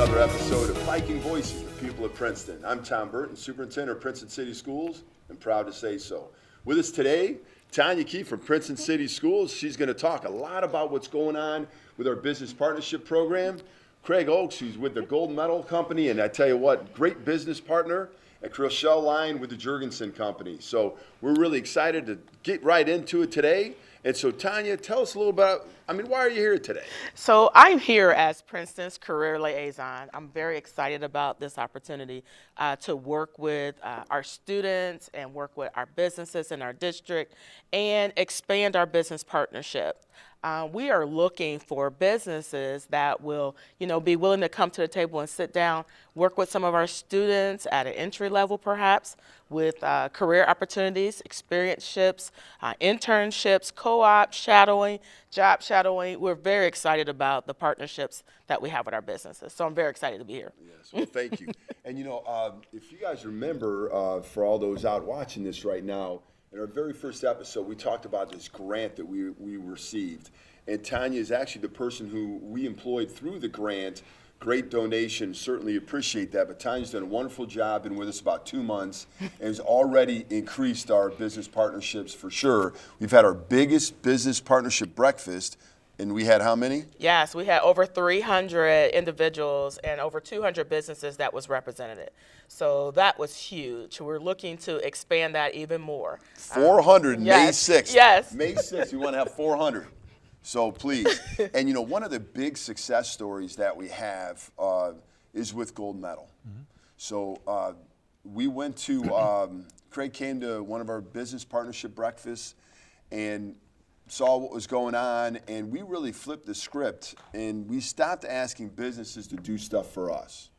another episode of Viking Voices, the people of Princeton. I'm Tom Burton, Superintendent of Princeton City Schools, and proud to say so. With us today, Tanya Key from Princeton City Schools. She's going to talk a lot about what's going on with our business partnership program. Craig Oakes, who's with the Gold Medal Company, and I tell you what, great business partner, and Rochelle Lyon with the Jurgensen Company. So we're really excited to get right into it today. And so, Tanya, tell us a little about, why are you here today? So I'm here as Princeton's career liaison. I'm very excited about this opportunity to work with our students and work with our businesses in our district and expand our business partnership. We are looking for businesses that will, be willing to come to the table and sit down, work with some of our students at an entry level perhaps, with career opportunities, experientships, internships, co-op, shadowing, job shadowing. We're very excited about the partnerships that we have with our businesses. So I'm very excited to be here. Yes, well, thank you. And if you guys remember, for all those out watching this right now, in our very first episode, we talked about this grant that we received. And Tanya is actually the person who we employed through the grant. Great donation, certainly appreciate that. But Tanya's done a wonderful job, been with us about 2 months, and has already increased our business partnerships for sure. We've had our biggest business partnership breakfast, and we had how many? Yes, we had over 300 individuals and over 200 businesses that was represented. So that was huge. We're looking to expand that even more. 400, yes, May 6th. Yes. May 6th, we want to have 400. So please. And one of the big success stories that we have is with Gold Medal. Mm-hmm. So we went to, Craig came to one of our business partnership breakfasts and saw what was going on, and we really flipped the script, and we stopped asking businesses to do stuff for us.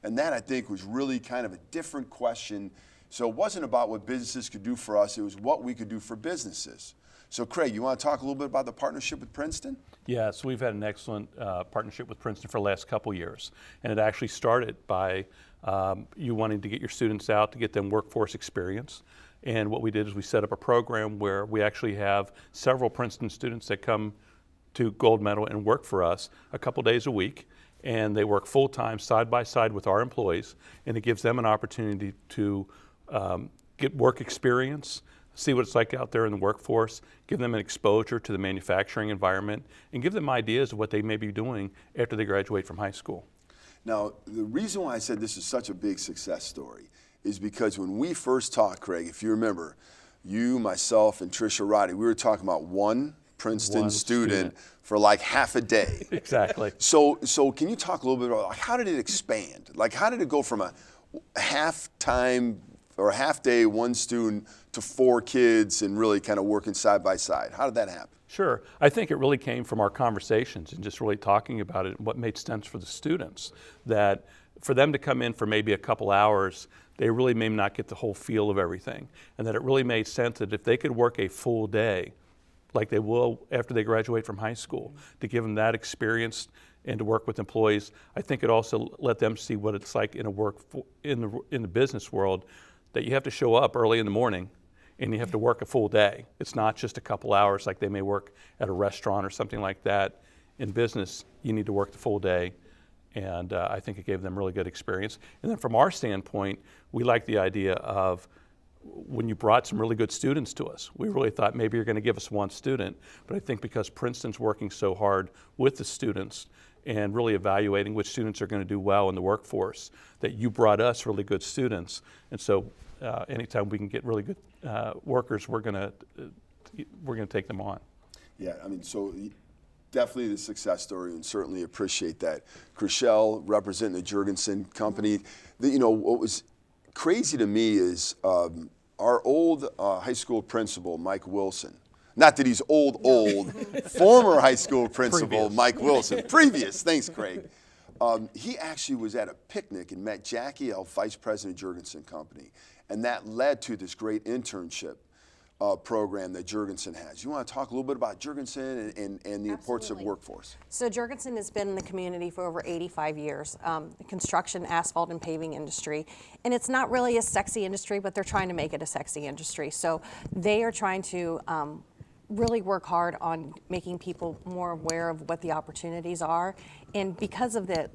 And that, I think, was really kind of a different question. So it wasn't about what businesses could do for us, it was what we could do for businesses. So Craig, you want to talk a little bit about the partnership with Princeton? Yes, we've had an excellent partnership with Princeton for the last couple years. And it actually started by you wanting to get your students out to get them workforce experience. And what we did is we set up a program where we actually have several Princeton students that come to Gold Medal and work for us a couple days a week. And they work full-time, side by side with our employees. And it gives them an opportunity to get work experience, see what it's like out there in the workforce, give them an exposure to the manufacturing environment, and give them ideas of what they may be doing after they graduate from high school. Now, the reason why I said this is such a big success story is because when we first talked, Craig, if you remember, you, myself, and Tricia Roddy, we were talking about one Princeton student for like half a day. Exactly. So can you talk a little bit about how did it expand? Like how did it go from a half-time or a half-day one student to 4 kids and really kind of working side by side? How did that happen? Sure. I think it really came from our conversations and just really talking about it and what made sense for the students. That for them to come in for maybe a couple hours, they really may not get the whole feel of everything. And that it really made sense that if they could work a full day, like they will after they graduate from high school, to give them that experience and to work with employees, I think it also let them see what it's like in the business world, that you have to show up early in the morning and you have to work a full day. It's not just a couple hours like they may work at a restaurant or something like that. In business, you need to work the full day. And I think it gave them really good experience. And then from our standpoint, we like the idea of when you brought some really good students to us, we really thought maybe you're going to give us one student. But I think because Princeton's working so hard with the students and really evaluating which students are going to do well in the workforce, that you brought us really good students. And so anytime we can get really good workers, we're going to take them on. Yeah, so definitely the success story, and certainly appreciate that. Rochelle, representing the Jurgensen Company. What was crazy to me is our old high school principal, Mike Wilson. Not that he's old, former high school principal, Mike Wilson. Previous, thanks, Craig. He actually was at a picnic and met Jackie L., vice president of Jurgensen Company, and that led to this great internship program that Jurgensen has. You want to talk a little bit about Jurgensen and the importance of workforce? So Jurgensen has been in the community for over 85 years, the construction, asphalt, and paving industry. And it's not really a sexy industry, but they're trying to make it a sexy industry. So they are trying to really work hard on making people more aware of what the opportunities are. And because of the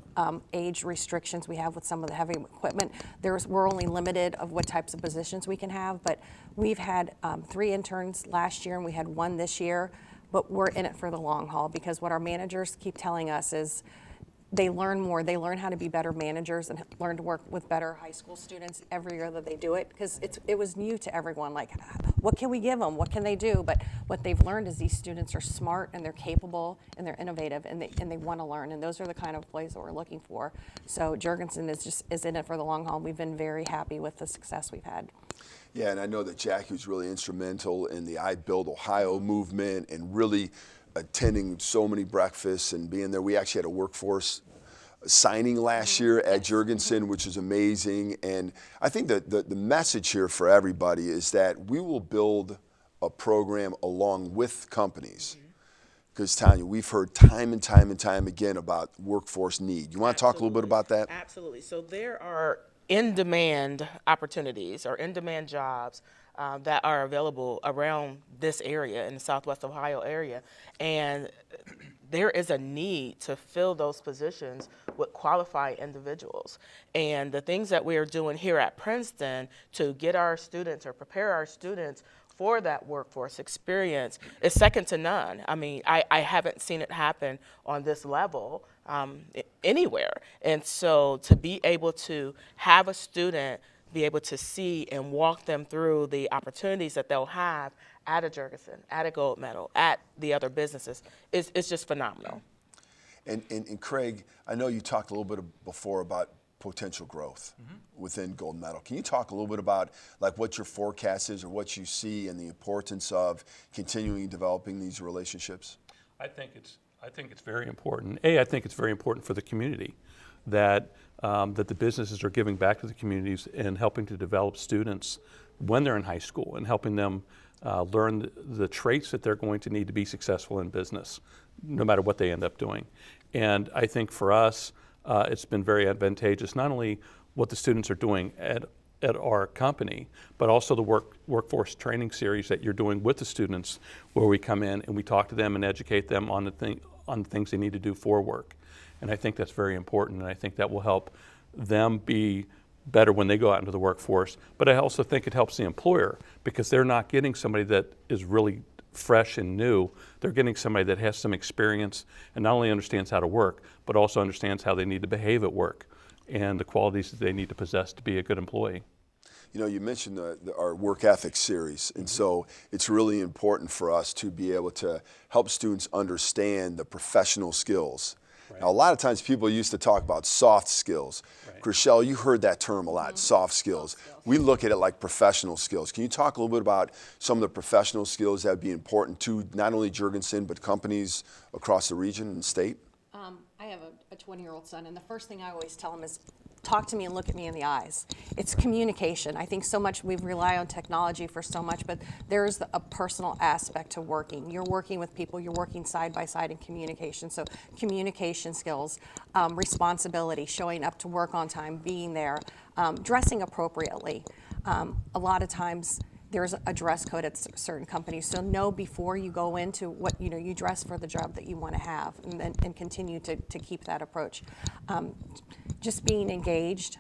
age restrictions we have with some of the heavy equipment, we're only limited of what types of positions we can have. But we've had 3 interns last year and we had 1 this year. But we're in it for the long haul, because what our managers keep telling us is they learn more. They learn how to be better managers and learn to work with better high school students every year that they do it, because it was new to everyone. Like, what can we give them? What can they do? But what they've learned is these students are smart and they're capable and they're innovative and they want to learn. And those are the kind of employees that we're looking for. So Jurgensen is in it for the long haul. We've been very happy with the success we've had. Yeah, and I know that Jackie was really instrumental in the I Build Ohio movement and really attending so many breakfasts and being there. We actually had a workforce signing last year at Jurgensen, which is amazing. And I think that the message here for everybody is that we will build a program along with companies. Because Tanya, we've heard time and time and time again about workforce need. You want to talk a little bit about that? Absolutely. So there are in-demand opportunities or in-demand jobs that are available around this area, in the Southwest Ohio area. And there is a need to fill those positions with qualified individuals. And the things that we are doing here at Princeton to get our students or prepare our students for that workforce experience is second to none. I mean, I haven't seen it happen on this level anywhere. And so to be able to have a student be able to see and walk them through the opportunities that they'll have at a Jurgensen, at a Gold Medal, at the other businesses, is just phenomenal. And Craig, I know you talked a little bit before about potential growth within Gold Medal. Can you talk a little bit about like what your forecast is or what you see and the importance of continuing developing these relationships? I think it's very important. I think it's very important for the community that that the businesses are giving back to the communities and helping to develop students when they're in high school and helping them learn the traits that they're going to need to be successful in business, no matter what they end up doing. And I think for us, it's been very advantageous, not only what the students are doing at our company, but also the workforce training series that you're doing with the students, where we come in and we talk to them and educate them on the things they need to do for work. And I think that's very important, and I think that will help them be better when they go out into the workforce. But I also think it helps the employer, because they're not getting somebody that is really fresh and new. They're getting somebody that has some experience and not only understands how to work, but also understands how they need to behave at work and the qualities that they need to possess to be a good employee. You know, you mentioned our work ethics series, and so it's really important for us to be able to help students understand the professional skills. Right. Now, a lot of times people used to talk about soft skills. Right. Chriselle, you heard that term a lot, soft skills. We look at it like professional skills. Can you talk a little bit about some of the professional skills that would be important to not only Jurgensen, but companies across the region and state? I have a 20-year-old son, and the first thing I always tell him is, talk to me and look at me in the eyes. It's communication. I think so much we rely on technology for so much, but there's a personal aspect to working. You're working with people, you're working side by side in communication. So communication skills, responsibility, showing up to work on time, being there, dressing appropriately. A lot of times there's a dress code at certain companies, so know before you go into what you dress for the job that you want to have, and continue to keep that approach. Just being engaged,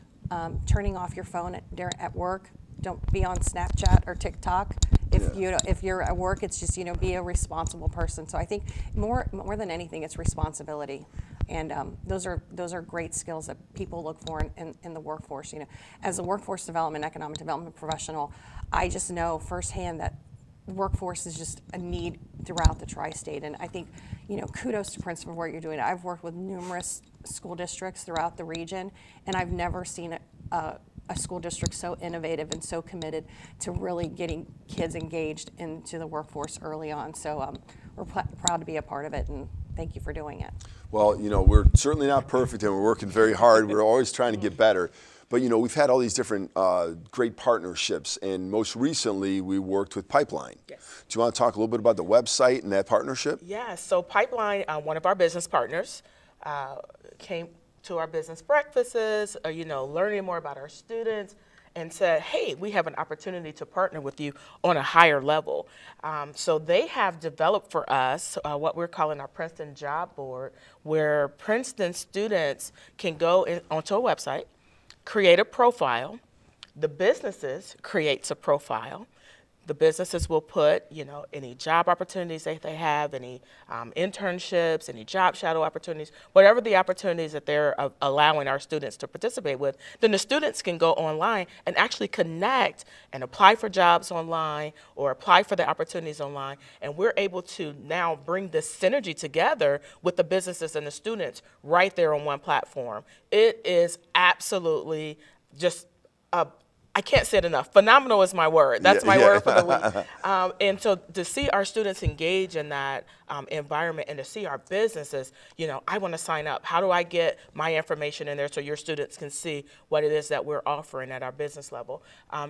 turning off your phone at work. Don't be on Snapchat or TikTok. If you're at work, it's just be a responsible person. So I think more than anything, it's responsibility, and those are great skills that people look for in the workforce. As a workforce development, economic development professional, I just know firsthand that workforce is just a need throughout the tri-state, and I think kudos to Princeton for what you're doing. I've worked with numerous school districts throughout the region, and I've never seen a school district so innovative and so committed to really getting kids engaged into the workforce early on. So we're proud to be a part of it, and thank you for doing it. Well, we're certainly not perfect, and we're working very hard. We're always trying to get better. But we've had all these different great partnerships, and most recently we worked with Pipeline. Yes. Do you want to talk a little bit about the website and that partnership? Yeah, so Pipeline, one of our business partners, came to our business breakfasts, learning more about our students, and said, hey, we have an opportunity to partner with you on a higher level. So they have developed for us what we're calling our Princeton Job Board, where Princeton students can go onto a website, create a profile. The businesses creates a profile. The businesses will put, any job opportunities that they have, any internships, any job shadow opportunities, whatever the opportunities that they're allowing our students to participate with. Then the students can go online and actually connect and apply for jobs online or apply for the opportunities online. And we're able to now bring this synergy together with the businesses and the students right there on one platform. It is absolutely just I can't say it enough. Phenomenal is my word. That's my word for the week. And so to see our students engage in that environment and to see our businesses, I want to sign up. How do I get my information in there so your students can see what it is that we're offering at our business level?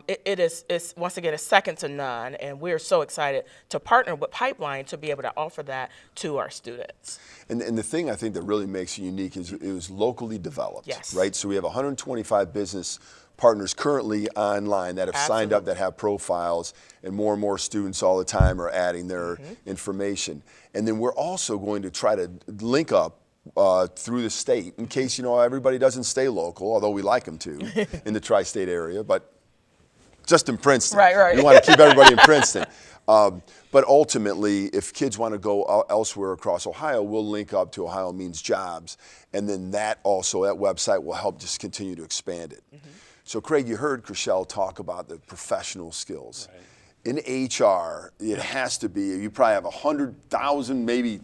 It's once again, it's second to none. And we're so excited to partner with Pipeline to be able to offer that to our students. And the thing I think that really makes it unique is it was locally developed, Yes. right? So we have 125 business partners currently online that have signed up, that have profiles, and more students all the time are adding their information. And then we're also going to try to link up through the state in case, everybody doesn't stay local, although we like them to in the tri-state area, but just in Princeton. Right. We want to keep everybody in Princeton. But ultimately, if kids want to go elsewhere across Ohio, we'll link up to Ohio Means Jobs. And then that website will help just continue to expand it. So Craig, you heard Chriselle talk about the professional skills. Right. In HR, it has to be, you probably have 100,000, maybe,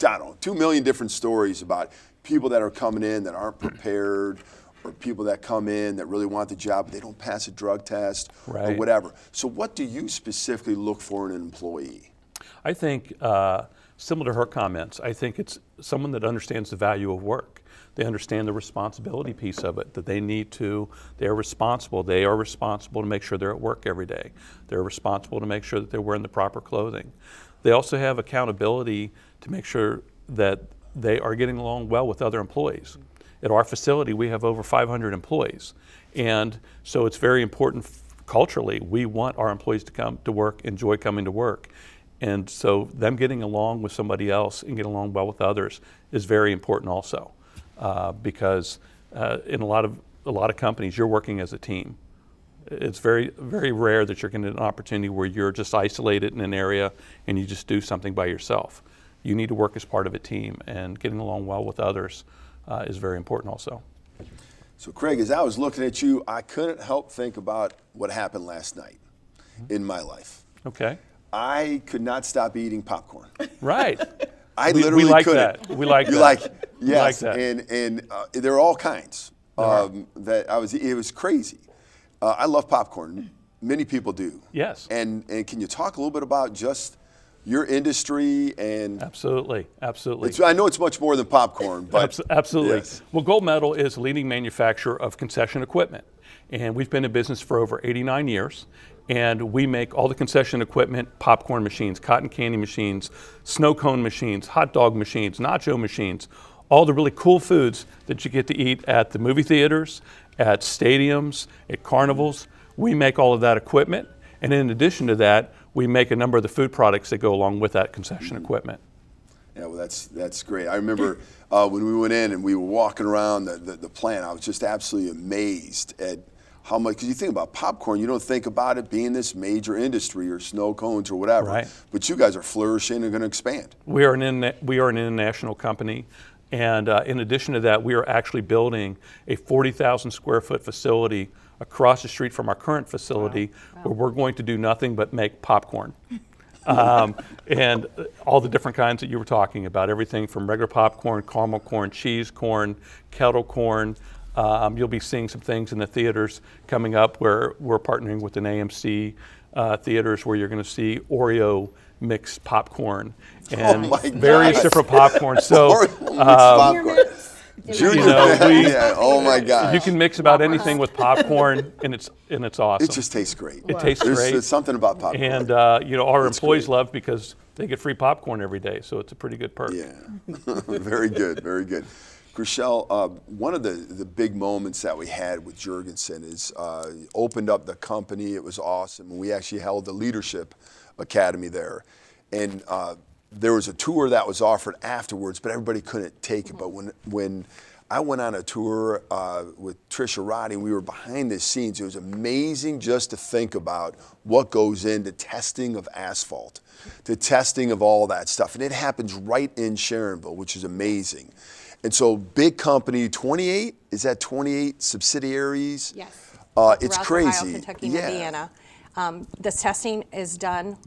2 million different stories about people that are coming in that aren't prepared, or people that come in that really want the job, but they don't pass a drug test or whatever. So what do you specifically look for in an employee? I think, similar to her comments, I think it's someone that understands the value of work. They understand the responsibility piece of it, that they are responsible. They are responsible to make sure they're at work every day. They're responsible to make sure that they're wearing the proper clothing. They also have accountability to make sure that they are getting along well with other employees. At our facility, we have over 500 employees. And so it's very important culturally. We want our employees to come to work, enjoy coming to work. And so them getting along with somebody else and getting along well with others is very important also. Because in a lot of companies, you're working as a team. It's very, very rare that you're going to get an opportunity where you're just isolated in an area and you just do something by yourself. You need to work as part of a team, and getting along well with others is very important also. So Craig, as I was looking at you, I couldn't help think about what happened last night in my life. Okay. I could not stop eating popcorn. Right. I literally we like couldn't. That. We like you that. Like, yes, we like that. And there are all kinds. It was crazy. I love popcorn. Many people do. Yes. And can you talk a little bit about just your industry and? Absolutely. I know it's much more than popcorn, but absolutely. Yes. Well, Gold Medal is a leading manufacturer of concession equipment, and we've been in business for over 89 years. And we make all the concession equipment: popcorn machines, cotton candy machines, snow cone machines, hot dog machines, nacho machines, all the really cool foods that you get to eat at the movie theaters, at stadiums, at carnivals. We make all of that equipment. And in addition to that, we make a number of the food products that go along with that concession equipment. Yeah, well, that's great. I remember when we went in and we were walking around the plant, I was just absolutely amazed at how much, because you think about popcorn, you don't think about it being this major industry or snow cones or whatever. Right. But you guys are flourishing and going to expand. We are an international company. And in addition to that, we are actually building a 40,000 square foot facility across the street from our current facility. Wow. Where we're going to do nothing but make popcorn. And all the different kinds that you were talking about, everything from regular popcorn, caramel corn, cheese corn, kettle corn. You'll be seeing some things in the theaters coming up where we're partnering with an AMC theaters where you're going to see Oreo mixed popcorn and various different popcorn. So, oh my God! You can mix about anything with popcorn, and it's awesome. It just tastes great. It tastes great. There's something about popcorn. And our employees love because they get free popcorn every day, so it's a pretty good perk. Yeah, very good, very good. Chriselle, one of the big moments that we had with Jurgensen is opened up the company. It was awesome. And we actually held the Leadership Academy there. And there was a tour that was offered afterwards, but everybody couldn't take it. But when I went on a tour with Trisha Roddy, and we were behind the scenes, it was amazing just to think about what goes into testing of asphalt, the testing of all that stuff. And it happens right in Sharonville, which is amazing. And so big company, 28, is that 28 subsidiaries? Yes. It's Throughout crazy. Ohio, Kentucky, and Indiana. This testing is done.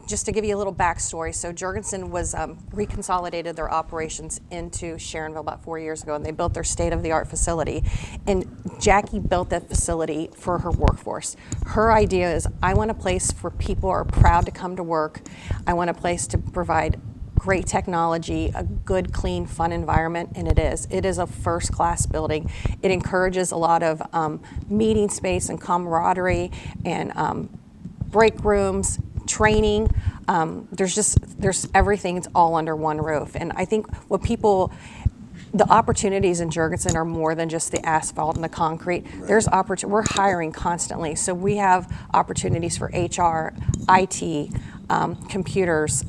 Just to give you a little backstory, so Jurgensen was reconsolidated their operations into Sharonville about 4 years ago, and they built their state-of-the-art facility. And Jackie built that facility for her workforce. Her idea is, I want a place where people are proud to come to work. I want a place to provide great technology, a good, clean, fun environment, and it is. It is a first-class building. It encourages a lot of meeting space and camaraderie and break rooms, training. There's everything. It's all under one roof. And I think the opportunities in Jurgensen are more than just the asphalt and the concrete. Right. We're hiring constantly. So we have opportunities for HR, IT, computers,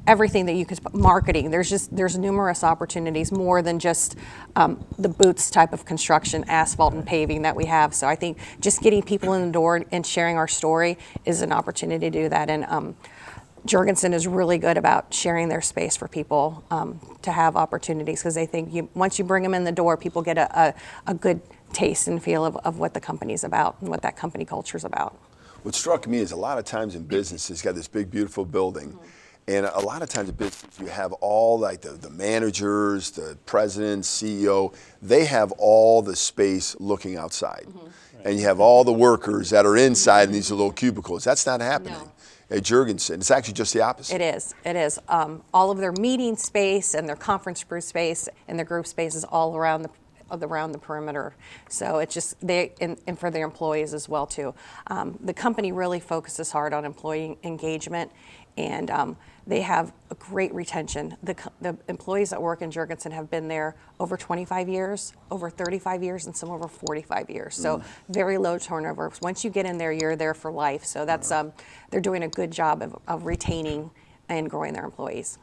everything that you could, marketing. There's numerous opportunities, more than just the boots type of construction, asphalt and paving that we have. So I think just getting people in the door and sharing our story is an opportunity to do that. And Jurgensen is really good about sharing their space for people to have opportunities, because they think once you bring them in the door, people get a good taste and feel of what the company's about and what that company culture is about. What struck me is a lot of times in business, it's got this big, beautiful building. Mm-hmm. And a lot of times in business, you have all like the managers, the president, CEO, they have all the space looking outside. Mm-hmm. Right. And you have all the workers that are inside in these little cubicles. That's not happening. No. At Jurgensen, it's actually just the opposite. It is. All of their meeting space and their conference group space and their group space is all around the perimeter. So it's just and for their employees as well too. The company really focuses hard on employee engagement, and they have a great retention. The employees that work in Jurgensen have been there over 25 years, over 35 years, and some over 45 years. So very low turnover. Once you get in there, you're there for life. So that's they're doing a good job of retaining and growing their employees.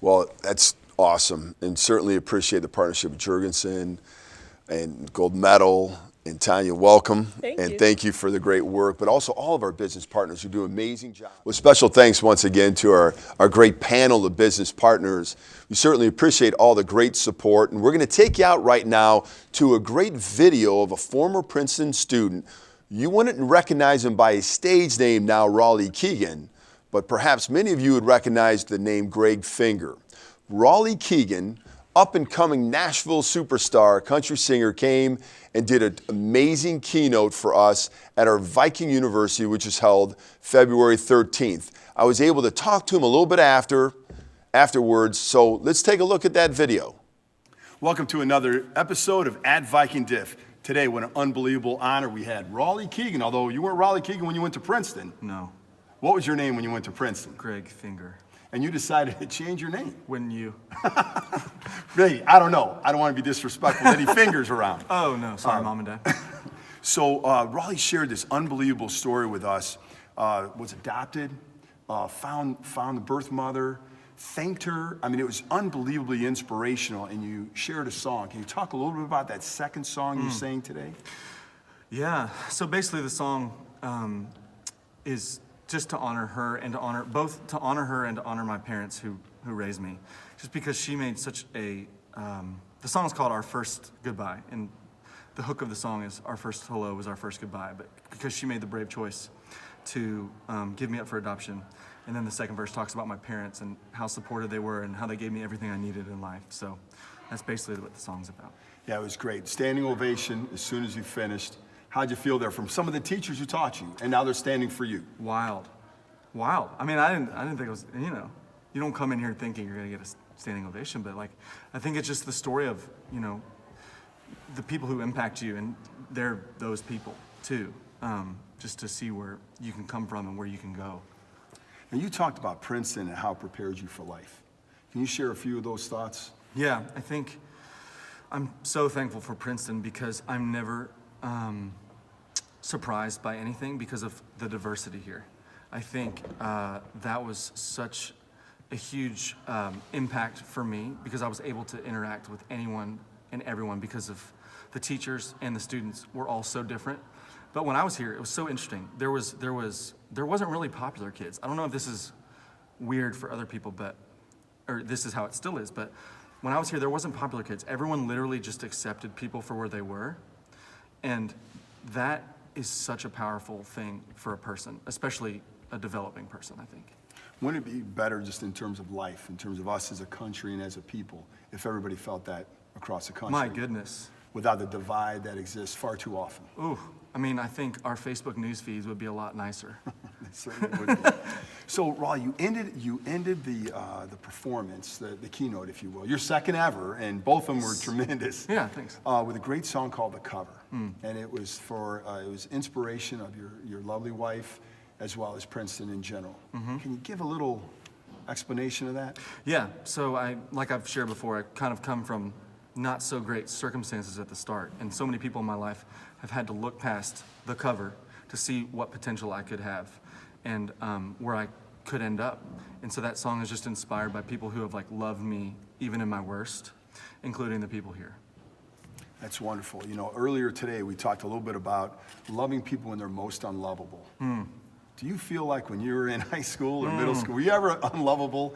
Well, that's awesome, and certainly appreciate the partnership with Jurgensen and gold medal. And Tanya, welcome. Thank you for the great work, but also all of our business partners who do an amazing job. Well, special thanks once again to our great panel of business partners. We certainly appreciate all the great support, and we're going to take you out right now to a great video of a former Princeton student. You wouldn't recognize him by his stage name now, Raleigh Keegan, but perhaps many of you would recognize the name Greg Finger. Raleigh Keegan, up-and-coming Nashville superstar, country singer, came and did an amazing keynote for us at our Viking University, which is held February 13th. I was able to talk to him a little bit afterwards, so let's take a look at that video. Welcome to another episode of At Viking Diff. Today, what an unbelievable honor we had. Raleigh Keegan, although you weren't Raleigh Keegan when you went to Princeton. No. What was your name when you went to Princeton? Greg Finger. And you decided to change your name. Wouldn't you? Really, I don't know. I don't want to be disrespectful. Any fingers around? Oh, no. Sorry, Mom and Dad. So Raleigh shared this unbelievable story with us. Was adopted, found the birth mother, thanked her. I mean, it was unbelievably inspirational, and you shared a song. Can you talk a little bit about that second song you sang today? Yeah. So basically the song is just to honor her and to honor her and to honor my parents who raised me. Just because she made such a, the song's called Our First Goodbye, and the hook of the song is our first hello was our first goodbye, but because she made the brave choice to give me up for adoption. And then the second verse talks about my parents and how supportive they were and how they gave me everything I needed in life. So that's basically what the song's about. Yeah, it was great. Standing ovation as soon as you finished. How'd you feel there from some of the teachers who taught you, and now they're standing for you? Wild. I mean, I didn't think it was, you don't come in here thinking you're gonna get a standing ovation, but like, I think it's just the story of, the people who impact you, and they're those people too, just to see where you can come from and where you can go. And you talked about Princeton and how it prepares you for life. Can you share a few of those thoughts? Yeah, I think I'm so thankful for Princeton because I'm never surprised by anything because of the diversity here. I think that was such a huge impact for me because I was able to interact with anyone and everyone because of the teachers and the students were all so different. But when I was here, it was so interesting. There wasn't really popular kids. I don't know if this is weird for other people, or this is how it still is, but when I was here, there wasn't popular kids. Everyone literally just accepted people for where they were. And that is such a powerful thing for a person, especially a developing person, I think. Wouldn't it be better just in terms of life, in terms of us as a country and as a people, if everybody felt that across the country? My goodness. Without the divide that exists far too often. Ooh, I mean, I think our Facebook news feeds would be a lot nicer. It certainly would be. So, Raleigh, you ended the performance, the keynote, if you will. Your second ever, and both of them were tremendous. Yeah, thanks. With a great song called "The Cover," and it was it was inspiration of your lovely wife, as well as Princeton in general. Can you give a little explanation of that? Yeah, so like I've shared before, I kind of come from not so great circumstances at the start, and so many people in my life have had to look past the cover to see what potential I could have and where I could end up. And so that song is just inspired by people who have loved me even in my worst, including the people here. That's wonderful. You know, earlier today we talked a little bit about loving people when they're most unlovable. Do you feel like when you were in high school or middle school, were you ever unlovable?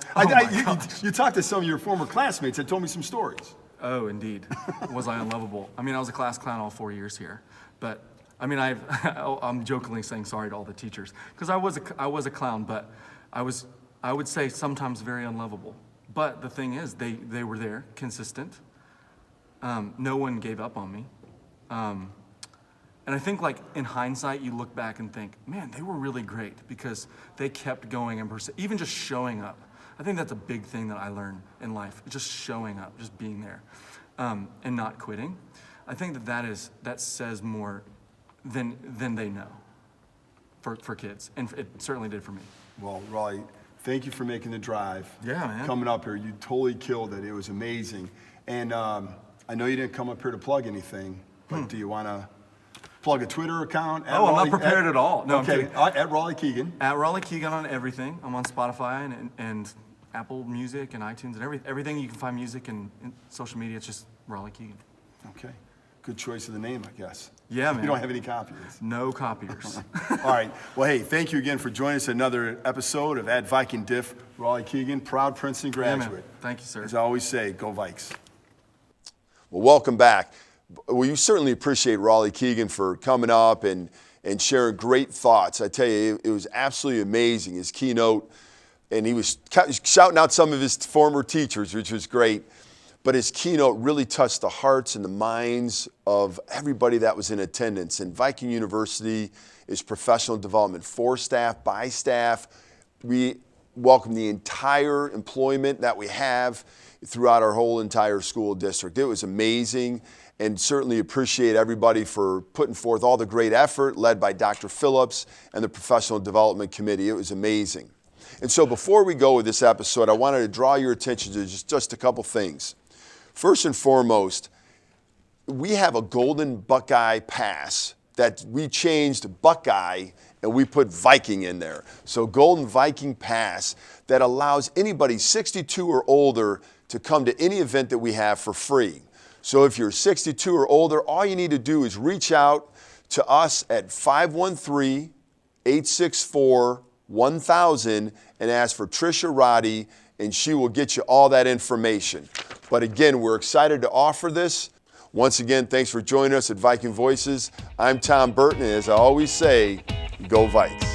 You talked to some of your former classmates that told me some stories. Oh, indeed. Was I unlovable? I mean, I was a class clown all 4 years here. But, I mean, I'm jokingly saying sorry to all the teachers. Because I was a clown, but I would say sometimes very unlovable. But the thing is, they were there, consistent. No one gave up on me. And I think, in hindsight, you look back and think, man, they were really great because they kept going and even just showing up. I think that's a big thing that I learned in life, just showing up, just being there, and not quitting. I think that says more than they know for kids, and it certainly did for me. Well, Raleigh, thank you for making the drive. Yeah, man. Coming up here, you totally killed it. It was amazing. And I know you didn't come up here to plug anything, but do you want to plug a Twitter account? Oh, I'm not prepared at all. No, okay, I'm kidding. at Raleigh Keegan. At Raleigh Keegan on everything. I'm on Spotify and Apple Music and iTunes and everything you can find music and social media. It's just Raleigh Keegan. Okay. Good choice of the name, I guess. Yeah, man. You don't have any copies. No copiers. All right. Well, hey, thank you again for joining us another episode of At Viking Diff. Raleigh Keegan, proud Princeton graduate. Yeah, man. Thank you, sir. As I always say, go Vikes. Well, welcome back. Well, you certainly appreciate Raleigh Keegan for coming up and sharing great thoughts. I tell you, it was absolutely amazing, his keynote. And he was shouting out some of his former teachers, which was great. But his keynote really touched the hearts and the minds of everybody that was in attendance. And Viking University is professional development for staff, by staff. We welcome the entire employment that we have throughout our whole entire school district. It was amazing, and certainly appreciate everybody for putting forth all the great effort led by Dr. Phillips and the Professional Development Committee. It was amazing. And so before we go with this episode, I wanted to draw your attention to just a couple things. First and foremost, we have a Golden Buckeye Pass that we changed Buckeye and we put Viking in there. So Golden Viking Pass that allows anybody 62 or older to come to any event that we have for free. So if you're 62 or older, all you need to do is reach out to us at 513-864-1000 and ask for Tricia Roddy, and she will get you all that information. But again, we're excited to offer this. Once again, thanks for joining us at Viking Voices. I'm Tom Burton, and as I always say, go Vikes.